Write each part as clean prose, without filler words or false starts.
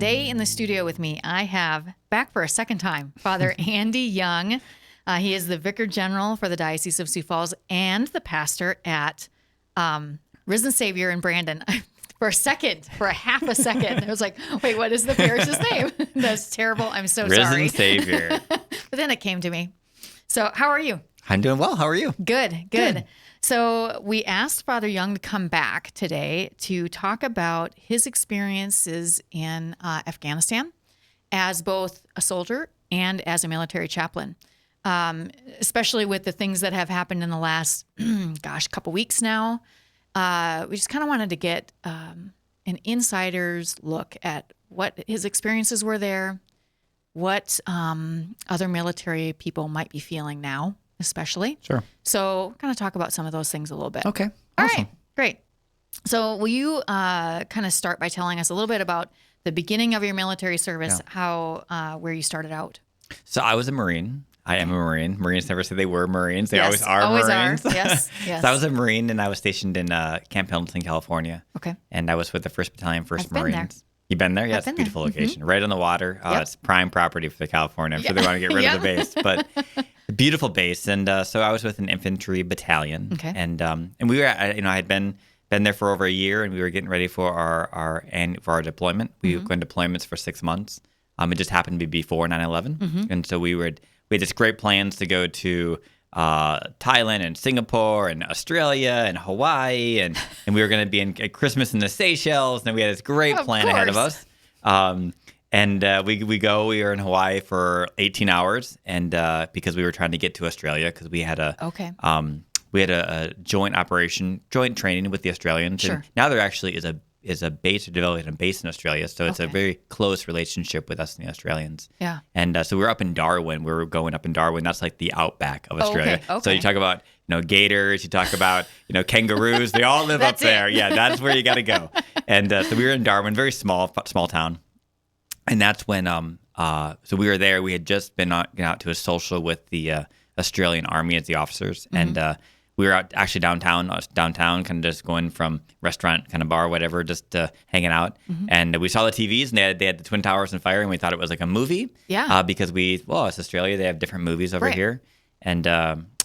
Today in the studio with me, I have, back for a second time, Father Andy Young. He is the Vicar General for the Diocese of Sioux Falls and the pastor at Risen Savior in Brandon. For a half a second, I was like, wait, what is the parish's name? That's terrible. I'm so sorry. Risen Savior. But then it came to me. So how are you? I'm doing well. How are you? Good. So we asked Father Young to come back today to talk about his experiences in Afghanistan as both a soldier and as a military chaplain, especially with the things that have happened in the last, couple weeks now. We just kind of wanted to get an insider's look at what his experiences were there, what other military people might be feeling now, especially. Sure. So kind of talk about some of those things a little bit. Okay. All Awesome. right. Great. So will you kind of start by telling us a little bit about the beginning of your military service, where you started out? So I was a Marine. I am a Marine. Marines never say they were Marines. They Yes, always are Marines. Yes. So I was a Marine, and I was stationed in Camp Pendleton, California. Okay. And I was with the 1st Battalion, 1st I've been Marines. there. You've been there? Yes, been beautiful there. location. Right on the water. Yep. It's prime property for the California. I'm sure they want to get rid of the base. But a beautiful base. And so I was with an infantry battalion. Okay. And we were, I had been there for over a year, and we were getting ready for our deployment. We were going deployments for 6 months. It just happened to be before 9/11. And so we had just great plans to go to Thailand and Singapore and Australia and Hawaii, and we were going to be at Christmas in the Seychelles, and we had this great plan ahead of us. We were in Hawaii for 18 hours, and because we were trying to get to Australia, because we had a joint training with the Australians. Sure. And now there actually is a base, developing a base in Australia, so it's a very close relationship with us and the Australians. Yeah. And so we were up in Darwin. We were going up in Darwin. That's like the outback of Australia. Okay. So you talk about gators. You talk about kangaroos. They all live up there. Yeah, that's where you got to go. And so we were in Darwin, very small town. And that's when so we were there. We had just been out to a social with the Australian Army as the officers, and we were out actually downtown, kind of just going from restaurant, kind of bar, whatever, just hanging out. And we saw the TVs, and they had the Twin Towers on fire, and we thought it was like a movie. Yeah. Because it's Australia. They have different movies over Right. here. And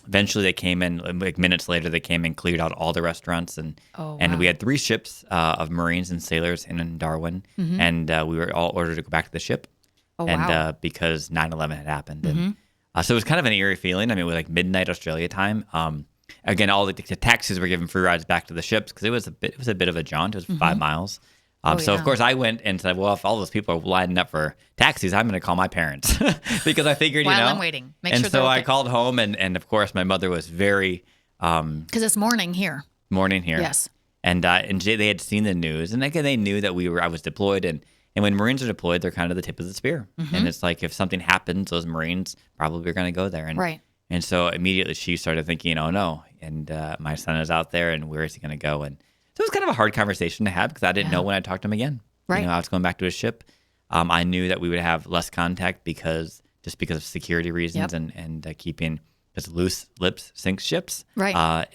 eventually they came in, like minutes later, they came and cleared out all the restaurants. And we had 3 ships of Marines and sailors in Darwin. And we were all ordered to go back to the ship. Oh, and wow. Because 9/11 had happened. And so it was kind of an eerie feeling. I mean, it was like midnight Australia time. Again, all the taxis were given free rides back to the ships because it was a bit of a jaunt. It was 5 miles. So of course I went and said, well, if all those people are lining up for taxis, I'm going to call my parents because I figured, While I'm waiting, make and sure so they're okay. I called home, and of course my mother was very Because it's morning here. morning here. Yes. And they had seen the news, and again they knew that I was deployed, and when Marines are deployed, they're kind of the tip of the spear. And it's like if something happens, those Marines probably are going to go there. And Right. And so immediately she started thinking, oh no, and my son is out there, and where is he going to go? And so it was kind of a hard conversation to have because I didn't know when I talked to him again. Right. I was going back to his ship. I knew that we would have less contact because of security reasons and keeping because loose lips sink ships. Right.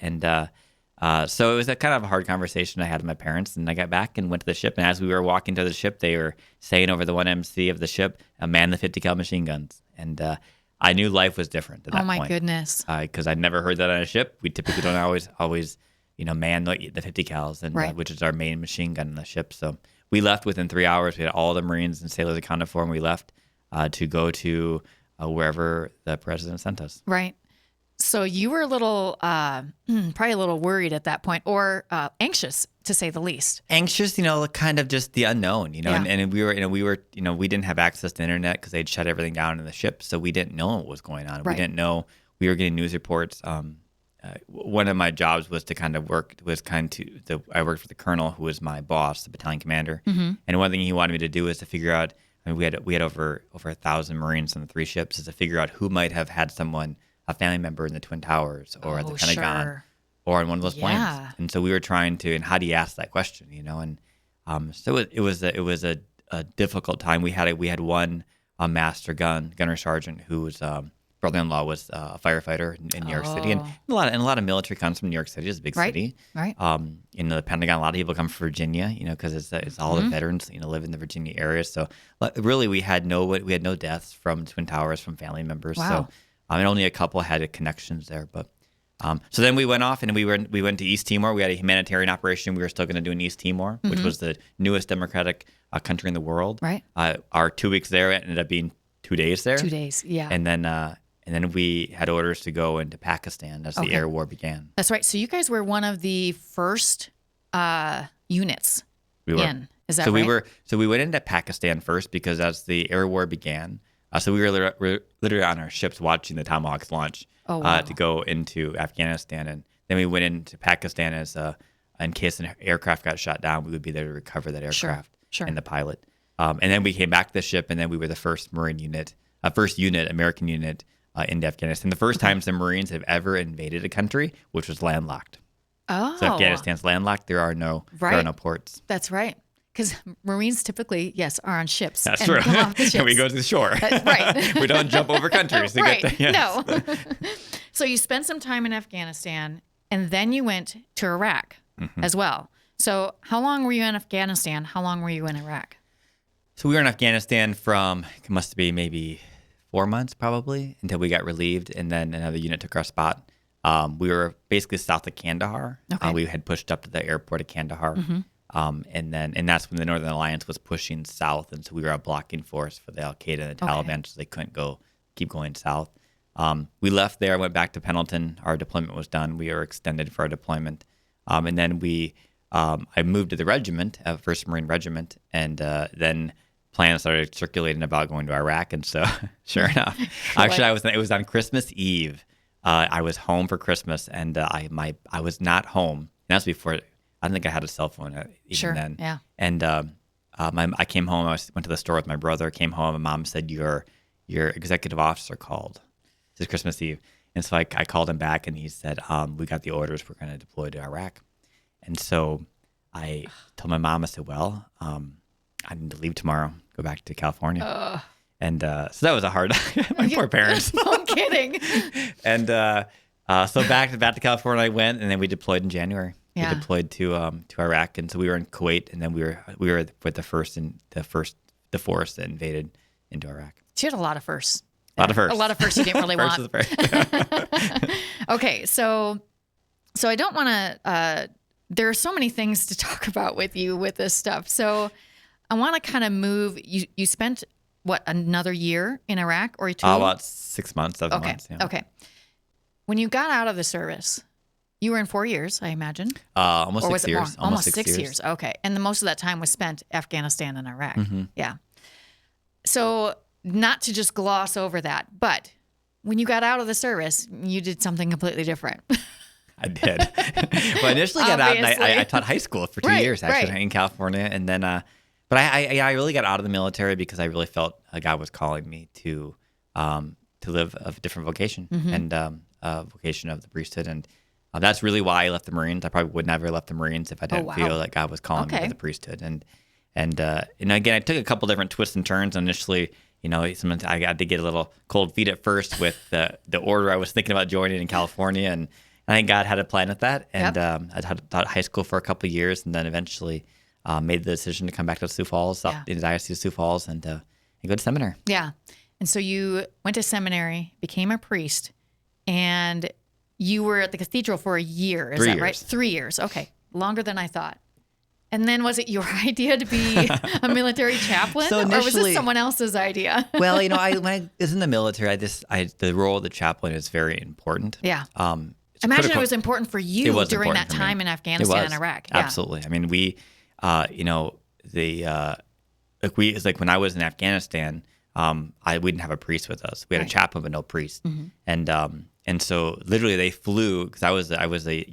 So it was a kind of a hard conversation I had with my parents, and I got back and went to the ship. And as we were walking to the ship, they were saying over the 1MC of the ship, "Man the 50 cal machine guns," and I knew life was different at that point. Oh my goodness. Because I'd never heard that on a ship. We typically don't always man the 50 cals, and Right. which is our main machine gun on the ship. So we left within 3 hours. We had all the Marines and sailors accounted for, and we left to go to wherever the president sent us. Right. So you were a little, probably a little worried at that point, or anxious to say the least. Anxious, kind of just the unknown, Yeah. and we didn't have access to internet because they'd shut everything down in the ship, so we didn't know what was going on. Right. We didn't know we were getting news reports. One of my jobs was to kind of I worked for the colonel who was my boss, the battalion commander, and one thing he wanted me to do was to figure out. I mean, we had over 1,000 Marines on the 3 ships, is to figure out who might have had a family member in the Twin Towers or at the Pentagon. Sure. Or on one of those planes. Yeah. And so we were trying to, and how do you ask that question, And so it was a difficult time. We had one master gunner sergeant who was brother-in-law was a firefighter in New York City, and a lot of military comes from New York City. It's a big city. Right. The Pentagon, a lot of people come from Virginia, because it's all the veterans, live in the Virginia area. So really, we had no deaths from Twin Towers from family members. Wow. So and only a couple had connections there. But so then we went off and we went to East Timor. We had a humanitarian operation we were still going to do in East Timor, which was the newest democratic country in the world. Right. Our 2 weeks there ended up being 2 days there. 2 days, yeah. And then we had orders to go into Pakistan as the air war began. That's right. So you guys were one of the first units We were. in. Is that right? We went into Pakistan first because as the air war began, so we were literally on our ships watching the Tomahawks launch to go into Afghanistan, and then we went into Pakistan as in case an aircraft got shot down, we would be there to recover that aircraft and the pilot. And then we came back to the ship, and then we were the first Marine unit, American unit into Afghanistan. The first times the Marines have ever invaded a country, which was landlocked. Oh. So Afghanistan's landlocked. There are no ports. That's right. Because Marines typically, are on ships. That's and true. come off the ships. And we go to the shore. Right. We don't jump over countries. To right. get there. Yes. No. So you spent some time in Afghanistan, and then you went to Iraq as well. So how long were you in Afghanistan? How long were you in Iraq? So we were in Afghanistan from, it must be maybe 4 months probably, until we got relieved, and then another unit took our spot. We were basically south of Kandahar. Okay. We had pushed up to the airport of Kandahar. And that's when the Northern Alliance was pushing south, and so we were a blocking force for the Al-Qaeda and the Taliban, so they couldn't keep going south. We left there, went back to Pendleton. Our deployment was done. We were extended for our deployment. And then I moved to the regiment, 1st Marine Regiment, and then plans started circulating about going to Iraq. And so, sure enough, actually, it was on Christmas Eve. I was home for Christmas, and I was not home. And that's before, I don't think I had a cell phone even then. Yeah. And I came home. I went to the store with my brother. Came home, and Mom said, "Your executive officer called. This is Christmas Eve." And so I called him back, and he said, "We got the orders. We're going to deploy to Iraq." And so I told my mom, I said, "Well, I need to leave tomorrow, go back to California." And so that was a hard. My poor parents. No, I'm kidding. And so back to California I went, and then we deployed in January. Yeah. We deployed to Iraq, and so we were in Kuwait, and then we were with the force that invaded into Iraq. So you had a lot of firsts. A lot of firsts. A lot of firsts you didn't really want. First is the first. Okay, so I don't want to. There are so many things to talk about with you with this stuff. So I want to kind of move. You spent another year in Iraq or 2? About 6 months, 7 months. Yeah. Okay. When you got out of the service, you were in 4 years, I imagine. Almost Or 6 was it years. more? Almost 6 years. Okay. And most of that time was spent Afghanistan and Iraq. Yeah. So not to just gloss over that, but when you got out of the service, you did something completely different. I did. Well, I initially got out, and I taught high school for 2 years, actually, in California. And then, but I really got out of the military because I really felt God was calling me to live a different vocation and a vocation of the priesthood. And that's really why I left the Marines. I probably would never have left the Marines if I didn't feel that God was calling me to the priesthood. And again, I took a couple different twists and turns. Initially, sometimes I got to get a little cold feet at first with the order I was thinking about joining in California, and I think God had a plan with that. And I taught high school for a couple of years, and then eventually made the decision to come back to Sioux Falls, in the Diocese of Sioux Falls, and go to seminary. Yeah. And so you went to seminary, became a priest, and you were at the cathedral for a year. Is 3 that years. right? 3 years. Okay. Longer than I thought. And then was it your idea to be a military chaplain, or was this someone else's idea? Well, when I was in the military, the role of the chaplain is very important. Yeah. Imagine it was important for you during that time in Afghanistan and Iraq. Yeah. Absolutely. I mean, we, it's like when I was in Afghanistan, we didn't have a priest with us. We had a chaplain, but no priest. And so literally they flew, because I was a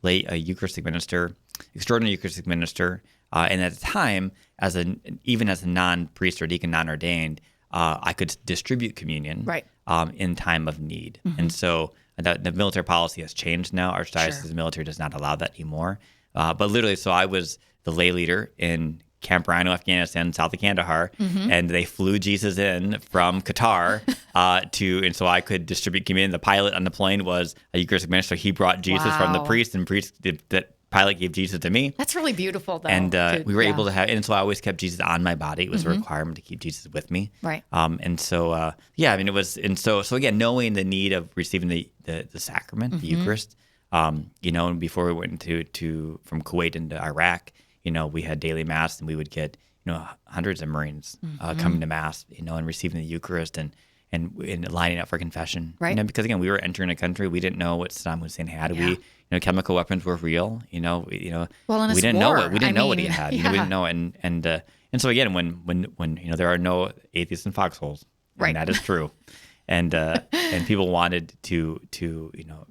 Eucharistic minister, extraordinary Eucharistic minister. And at the time, even as a non-priest or deacon, non-ordained, I could distribute communion in time of need. And so the military policy has changed now. Archdiocese military does not allow that anymore. But literally, so I was the lay leader in Camp Rhino, Afghanistan, south of Kandahar, and they flew Jesus in from Qatar and so I could distribute communion. The pilot on the plane was a Eucharistic minister. He brought Jesus from the priest, and that pilot gave Jesus to me. That's really beautiful, though. And we were able to have, and so I always kept Jesus on my body. It was a requirement to keep Jesus with me. Right. And so, it was, and so again, knowing the need of receiving the sacrament, the Eucharist, and before we went from Kuwait into Iraq, we had daily mass, and we would get, hundreds of Marines coming to mass, and receiving the Eucharist and lining up for confession. Right. Because again, we were entering a country we didn't know what Saddam Hussein had. Yeah. Chemical weapons were real. Well, we didn't know what we didn't had. Yeah. We didn't know, and so again, when there are no atheists in foxholes, right? And that is true, and people wanted to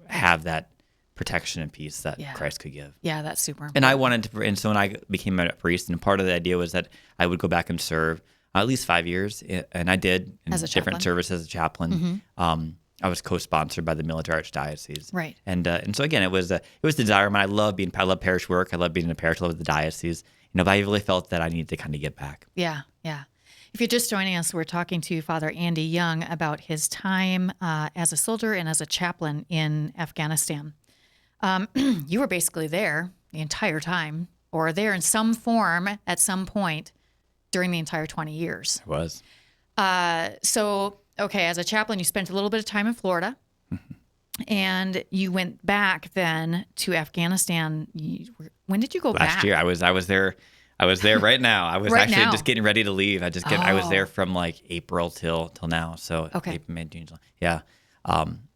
have that protection and peace that Christ could give. Yeah, that's super important. And I wanted to, and so when I became a priest, and part of the idea was that I would go back and serve at least 5 years, and I did in different services as a chaplain. I was co-sponsored by the military archdiocese, right? And so again, it was the desire. I love parish work. I love being in the parish. I love the diocese. But I really felt that I needed to kind of get back. Yeah. If you're just joining us, we're talking to Father Andy Young about his time as a soldier and as a chaplain in Afghanistan. You were basically there the entire time, or there in some form at some point during the entire 20 years. I was. Okay, as a chaplain, you spent a little bit of time in Florida, and you went back then to Afghanistan. When did you go back? Last year. I was there. I was there right now. I was actually just getting ready to leave. I was there from like April till now. So April, May, June, July. Yeah.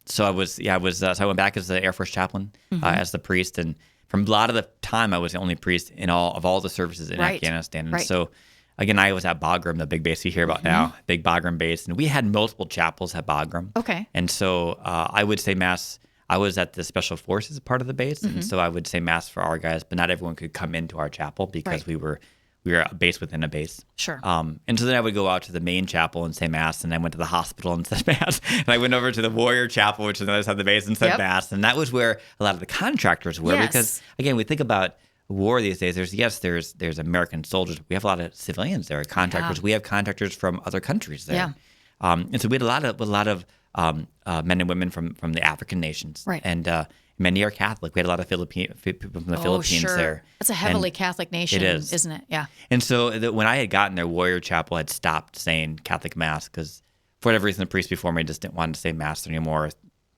So I went back as the Air Force chaplain, as the priest, and from a lot of the time I was the only priest in all the services in Afghanistan. And so again, I was at Bagram, the big base you hear about now, big Bagram base, and we had multiple chapels at Bagram. Okay. And so I would say mass. I was at the Special Forces part of the base, and so I would say mass for our guys, but not everyone could come into our chapel because we were a base within a base. Sure. And so then I would go out to the main chapel and say mass, and I went to the hospital and said mass, and I went over to the Warrior Chapel, which is on the other side of the base, and said mass, and that was where a lot of the contractors were because again, we think about war these days. There's American soldiers. We have a lot of civilians there, contractors. We have contractors from other countries there. Yeah. And so we had a lot of men and women from the African nations, and many are Catholic. We had a lot of people from the Philippines there. It's a heavily Catholic nation, isn't it? Yeah. And so when I had gotten there, Warrior Chapel had stopped saying Catholic Mass because for whatever reason, the priest before me just didn't want to say Mass anymore.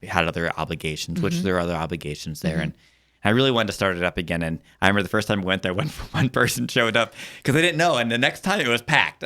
They had other obligations, which there are other obligations there, and I really wanted to start it up again. And I remember the first time I went there, one person showed up because they didn't know. And the next time it was packed.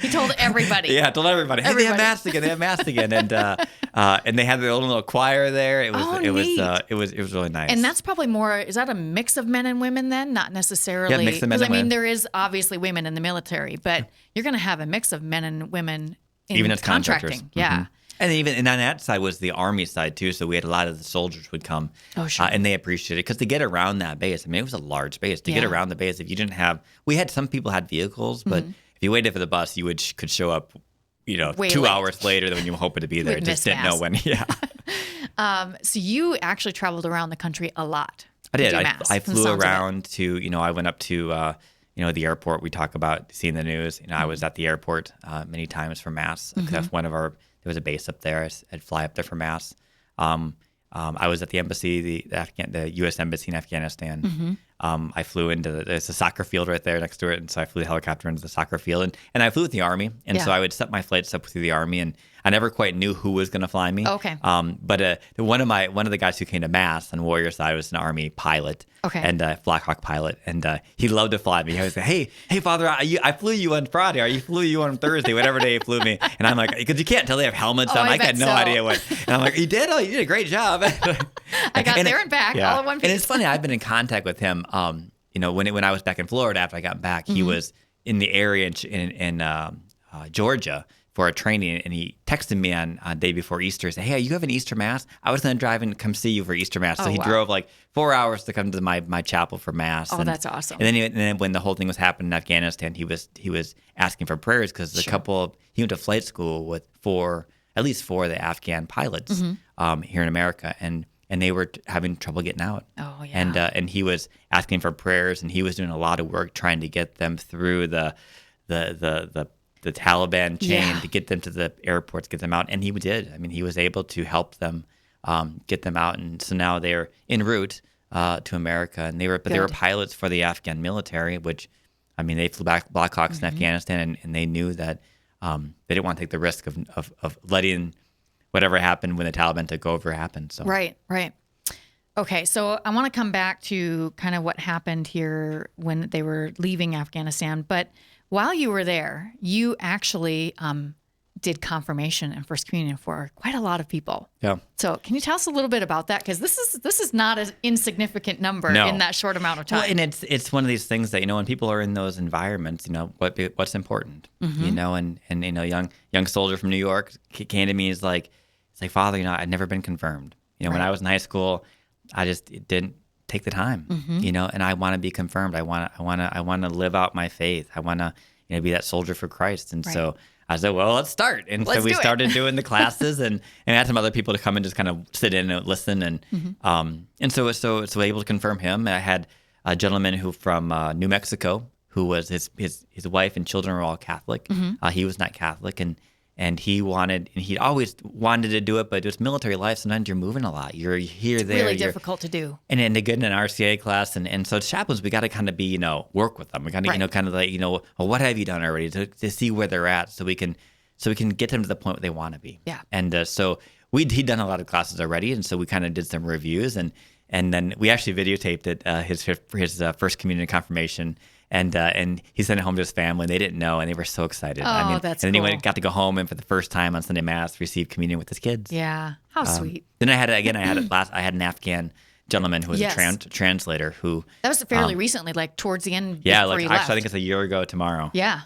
He told everybody. Yeah, told everybody. Hey, they have mass again. They have mass again. And they had their own little choir there. It was really nice. And that's probably more. Is that a mix of men and women then? Not necessarily. Yeah, mix of men and women. There is obviously women in the military, but you're going to have a mix of men and women in even as contracting. Contractors. Yeah. And on that side was the Army side too. So we had a lot of the soldiers would come, and they appreciated it because to get around that base. I mean, it was a large base. To get around the base, if you didn't have, some people had vehicles, but if you waited for the bus, you could show up, Way 2 late. hours later than when you were hoping to be there. Just didn't know when. Yeah. So you actually traveled around the country a lot. I did. I flew around to, I went up to, the airport. We talk about seeing the news. I was at the airport many times for mass. That's there was a base up there. I'd fly up there for mass. I was at the embassy, the U.S. embassy in Afghanistan. I flew there's a soccer field right there next to it, and so I flew the helicopter into the soccer field, and I flew with the Army, and so I would set my flights up through the Army, and I never quite knew who was going to fly me. Okay. But one of the guys who came to mass on Warrior side was an Army pilot. Okay. And Black Hawk pilot, and he loved to fly me. He always say, "Hey, Father, I flew you on Friday, or you flew you on Thursday, whatever day you flew me." And I'm like, because you can't tell they have helmets on. I had no idea what. And I'm like, "You did? Oh, you did a great job." I got there and back all in one piece. And it's funny. I've been in contact with him. When I was back in Florida after I got back, he was in the area in Georgia for a training, and he texted me on day before Easter. He said, "Hey, you have an Easter Mass? I was going to drive and come see you for Easter Mass." So he drove like 4 hours to come to my chapel for Mass. Oh, that's awesome. And then when the whole thing was happening in Afghanistan, he was asking for prayers because he went to flight school with at least four of the Afghan pilots here in America, and and they were having trouble getting out. Oh, yeah. And he was asking for prayers, and he was doing a lot of work trying to get them through the Taliban chain to get them to the airports, get them out, and he did. I mean, he was able to help them get them out, and so now they're en route to America, and they were pilots for the Afghan military, which, I mean, they flew back Blackhawks in Afghanistan, and they knew that they didn't want to take the risk of letting whatever happened when the Taliban took over happen. So Right. Okay, so I want to come back to kind of what happened here when they were leaving Afghanistan. But while you were there, you actually did confirmation and First Communion for quite a lot of people. Yeah. So can you tell us a little bit about that? Because this is not an insignificant number in that short amount of time. Well, and it's one of these things that, when people are in those environments, what's important, and young soldier from New York came to me, it's like, Father, I'd never been confirmed. When I was in hall school, I just didn't take the time, and I want to be confirmed. I want to live out my faith. I want to, be that soldier for Christ. And so I said, well, let's start. And so we started doing the classes, and I had some other people to come and just kind of sit in and listen. And so able to confirm him. And I had a gentleman who from New Mexico, who was his wife and children were all Catholic. He was not Catholic, and he'd always wanted to do it, but it's military life. Sometimes you're moving a lot. You're here, it's there. Really difficult to do. And to get in an RCA class, and so as chaplains, we got to kind of be, work with them. We got to, kind of like, well, what have you done already to see where they're at, so we can get them to the point where they want to be. Yeah. And so he'd done a lot of classes already, and so we kind of did some reviews, and then we actually videotaped it, his First Communion confirmation. And he sent it home to his family. They didn't know, and they were so excited. That's and then cool. he got to go home and for the first time on Sunday Mass receive communion with his kids. Yeah, how sweet. Then I had an Afghan gentleman who was a translator who that was fairly recently, like towards the end. Yeah, before like he actually left. I think it's a year ago tomorrow. Yeah.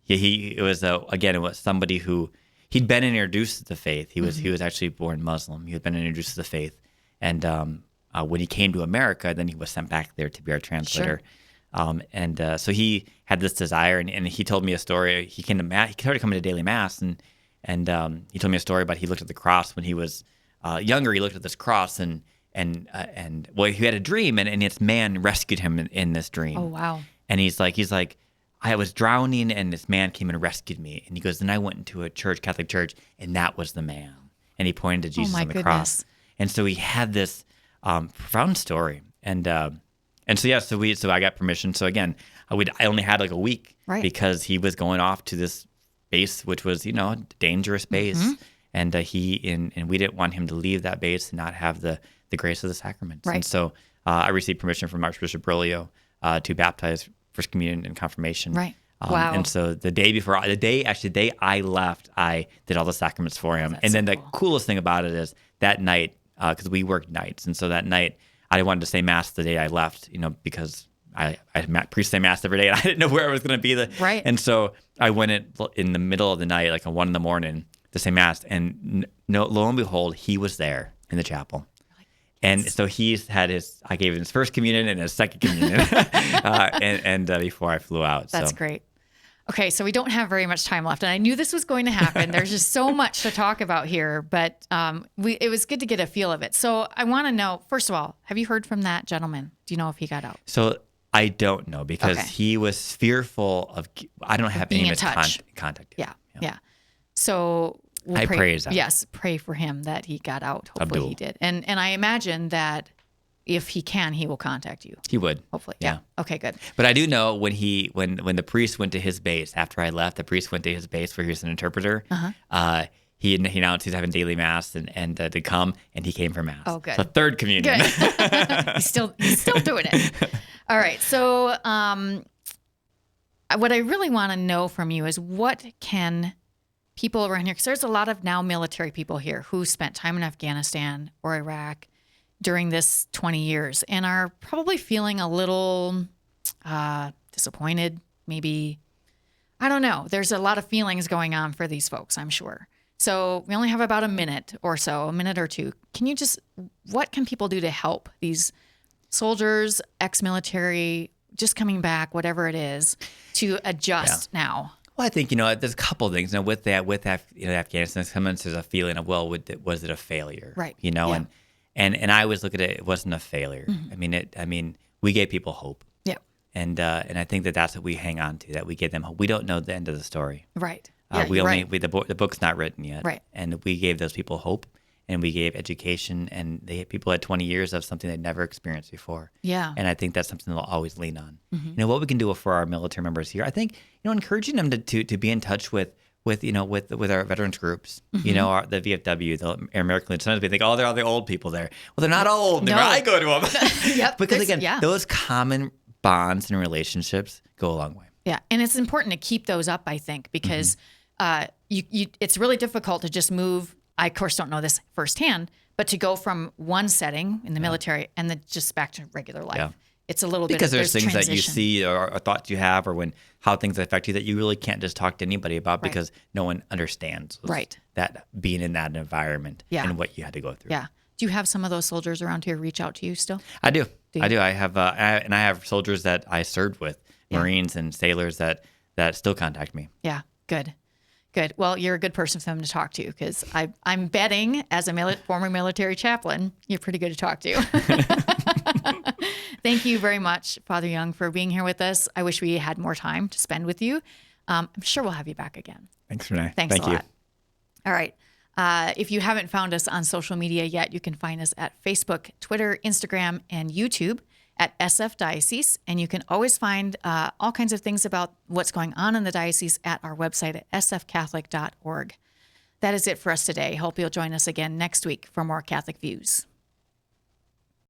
It was somebody who he'd been introduced to the faith. He was actually born Muslim. He had been introduced to the faith, and when he came to America, then he was sent back there to be our translator. Sure. So he had this desire, and he told me a story. He came to Mass. He started coming to daily Mass, and he told me a story about he looked at the cross when he was younger. He looked at this cross, and he had a dream, and this man rescued him in this dream. Oh, wow. And he's like, I was drowning, and this man came and rescued me. And he goes, then I went into a church, Catholic church, and that was the man. And he pointed to Jesus on the cross. And so he had this profound story, and so I got permission. So again, I only had like a week because he was going off to this base, which was, dangerous base. And we didn't want him to leave that base and not have the grace of the sacraments. Right. And so I received permission from Archbishop Berlio to baptize First Communion and confirmation. Right. Wow. And so the day I left, I did all the sacraments for him. And then the coolest thing about it is that night, because we worked nights, and so that night I wanted to say Mass the day I left, because I priest say Mass every day, and I didn't know where I was going to be. Right. And so I went in the middle of the night, like at 1 a.m, to say Mass, and lo and behold, he was there in the chapel. And so I gave him his First Communion and his Second Communion, before I flew out. That's great. Okay, so we don't have very much time left, and I knew this was going to happen. There's just so much to talk about here, but it was good to get a feel of it. So I want to know, first of all, have you heard from that gentleman? Do you know if he got out? So I don't know, because he was fearful of. I don't have any of his contact. Yeah. So I pray he's out. Yes, pray for him that he got out. Hopefully he did, and I imagine that if he can, he will contact you. He would. Hopefully. Yeah. Okay, good. But I do know when the priest went to his base after I left, the priest went to his base where he was an interpreter. He announced he's having daily Mass and to come, and he came for Mass. Oh, good. So Third Communion. Good. he's still doing it. All right. So what I really want to know from you is, what can people around here, because there's a lot of now military people here who spent time in Afghanistan or Iraq during this 20 years and are probably feeling a little disappointed, maybe. I don't know. There's a lot of feelings going on for these folks, I'm sure. So we only have about a minute or two. What can people do to help these soldiers, ex-military, just coming back, whatever it is, to adjust now? Well, I think, there's a couple of things. With Afghanistan, sometimes there's a feeling of, was it a failure? Right. And I always look at it wasn't a failure. I mean, we gave people hope. Yeah. And I think that's what we hang on to, that we give them hope. We don't know the end of the story. Right. The book's not written yet. Right. And we gave those people hope, and we gave education, and people had 20 years of something they'd never experienced before. Yeah. And I think that's something they'll always lean on. What we can do for our military members here, I think, encouraging them to be in touch with our veterans groups, the VFW, the American Legion. Sometimes we think, they're all the old people there. Well, they're not old. No. I go to them. Yep. Because again, those common bonds and relationships go a long way. Yeah, and it's important to keep those up, I think, because it's really difficult to just move. I, of course, don't know this firsthand, but to go from one setting in the military and then just back to regular life. Yeah. It's a little because bit there's things transition. that you see or thoughts you have, or how things affect you that you really can't just talk to anybody about because no one understands that being in that environment and what you had to go through. Yeah. Do you have some of those soldiers around here reach out to you still? I do. I do. I have, I have soldiers that I served with, Marines and sailors that still contact me. Yeah. Good. Well, you're a good person for them to talk to, because I'm betting, as a former military chaplain, you're pretty good to talk to. Thank you very much, Father Young, for being here with us. I wish we had more time to spend with you. I'm sure we'll have you back again. Thanks, Renee. Thanks Thank a you. lot. All right. If you haven't found us on social media yet, you can find us at Facebook, Twitter, Instagram, and YouTube at SF Diocese. And you can always find all kinds of things about what's going on in the diocese at our website at sfcatholic.org. That is it for us today. Hope you'll join us again next week for more Catholic Views.